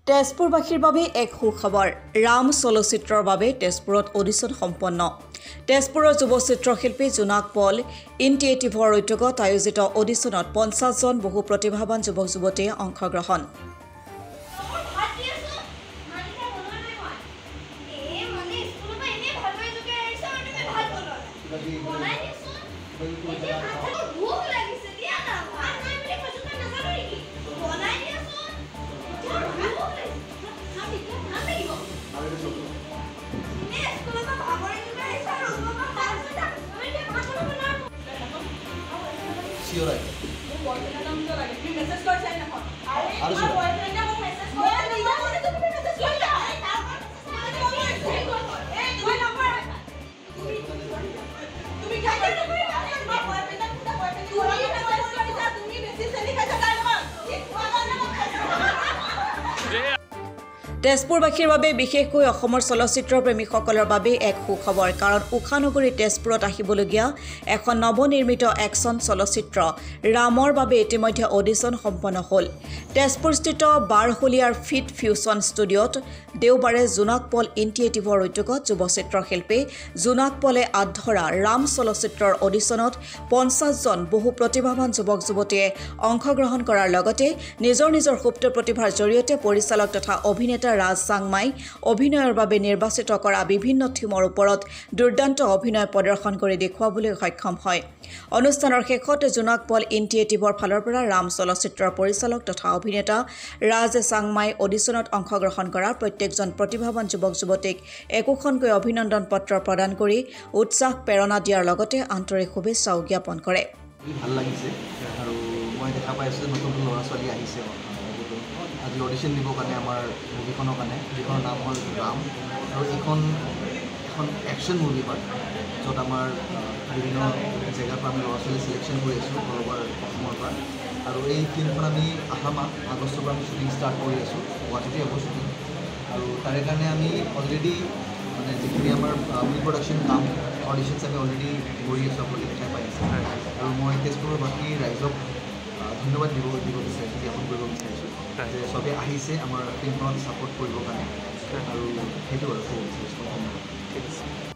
তেজপুৰবাসীৰ বাবে এক সুখবৰ ৰাম চলচ্চিত্ৰৰ বাবে তেজপুৰত অডিশ্যন সম্পন্ন তেজপুৰৰ যুৱ চিত্ৰশিল্পী জোনাক পল ইনিচিয়েটিভৰ উদ্যোগত আয়োজিত অডিশ্যনত 50 জন বহু প্ৰতিভাৱান যুৱক যুৱতীয়ে অংশগ্ৰহণ তেজপুৰবাসীৰ বাবে বিশেষকৈ অসমৰ চলচ্চিত্ৰ প্ৰেমীসকলৰ বাবে এক সুখবৰ কাৰণ উখানগৰী তেজপুৰত আহিবলগীয়া এখন নৱনিৰ্মিত একশ্যন চলচ্চিত্ৰ ৰামৰ বাবে ইতিমধ্যে অডিশ্যন সম্পন্ন হ'ল তেজপুৰস্থিত বাৰহলীয়াৰ ফিট ফিউচন ষ্টুডিঅ'ত দেওবাৰে জোনাক পল ইনিচিয়েটিভৰ উদ্যোগত যুৱ চিত্ৰশিল্পী জোনাক পলে আধৰা ৰাম চলচ্চিত্ৰৰ অডিশ্যনত 50 জন বহু প্ৰতিভাৱান যুৱক যুৱতীয়ে অংশগ্ৰহণ কৰাৰ লগতে নিজৰ সুপ্ত প্ৰতিভাৰ জৰিয়তে পৰিচালক তথা অভিনেতা ৰাজ চাংমাই অভিনয়ৰ বাবে নিৰ্বাচিত কৰা বিভিন্ন থিমৰ ওপৰত দুৰ্দান্ত অভিনয় প্ৰদৰ্শন কৰি দেখুৱাবলৈ সক্ষম হয় অনুষ্ঠানৰ শেষত জোনাক পল ইনিচিয়েটিভৰ ফালৰ পৰা ৰাম চলচ্চিত্ৰৰ পৰিচালক তথা অভিনেতা ৰাজ চাংমাই অডিশ্যনত অংশগ্ৰহণ কৰা প্ৰত্যেকজন প্ৰতিভাৱান যুৱক যুৱতীক একোখনকৈ অভিনন্দন পত্ৰ প্ৰদান কৰি উৎসাহ প্ৰেৰণা দিয়াৰ লগতে আন্তৰিক শুভেচ্ছা জ্ঞাপন কৰে ভাল লাগিছে আৰু মই দেখা পাইছোঁ নতুন ল'ৰা ছোৱালী আহিছে আজি অডিশ্যন দিবৰ কাৰণে আমাৰ মুভিখনৰ কাৰণে যিখনৰ নাম হ'ল ৰাম আৰু এখন একশ্যন মুভি হয় য'ত আমাৰ বিভিন্ন জেগাৰ পৰা আমি ল'ৰা ছোৱালী চিলেকশ্যন কৰি আছোঁ ঘৰৰ অসমৰ পৰা আৰু এই ফিল্মখন আমি অহা মাহ আগষ্টৰ পৰা আমি শ্বুটিং ষ্টাৰ্ট কৰি আছোঁ গুৱাহাটীতে হ'ব শ্বুটিং আৰু তাৰে কাৰণে আমি অলৰেডি মানে যিখিনি আমাৰ প্ৰি প্ৰডাকশ্যন কাম অডিশ্যনছ আমি অলৰেডি কৰি আছোঁ আপুনি দেখাই পাই আছে আৰু মই তেজপুৰৰ বাকী ৰাইজক ধন্যবাদ দিব বিচাৰিছোঁ জ্ঞাপন কৰিব বিচাৰিছোঁ যে চবে আহিছে আমাৰ ফিল্মখনত ছাপোৰ্ট কৰিবৰ কাৰণে আৰু সেইটো আৰু ক'ব বিচাৰিছোঁ ধন্যবাদ ঠিক আছে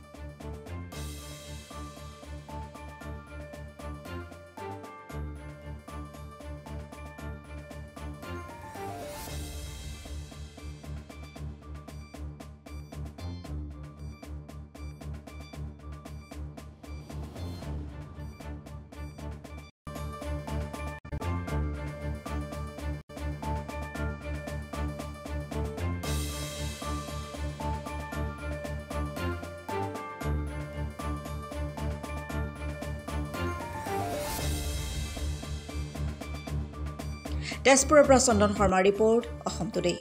তেজপুৰৰ পৰা চন্দন শৰ্মাৰ ৰিপৰ্ট অসম টুডে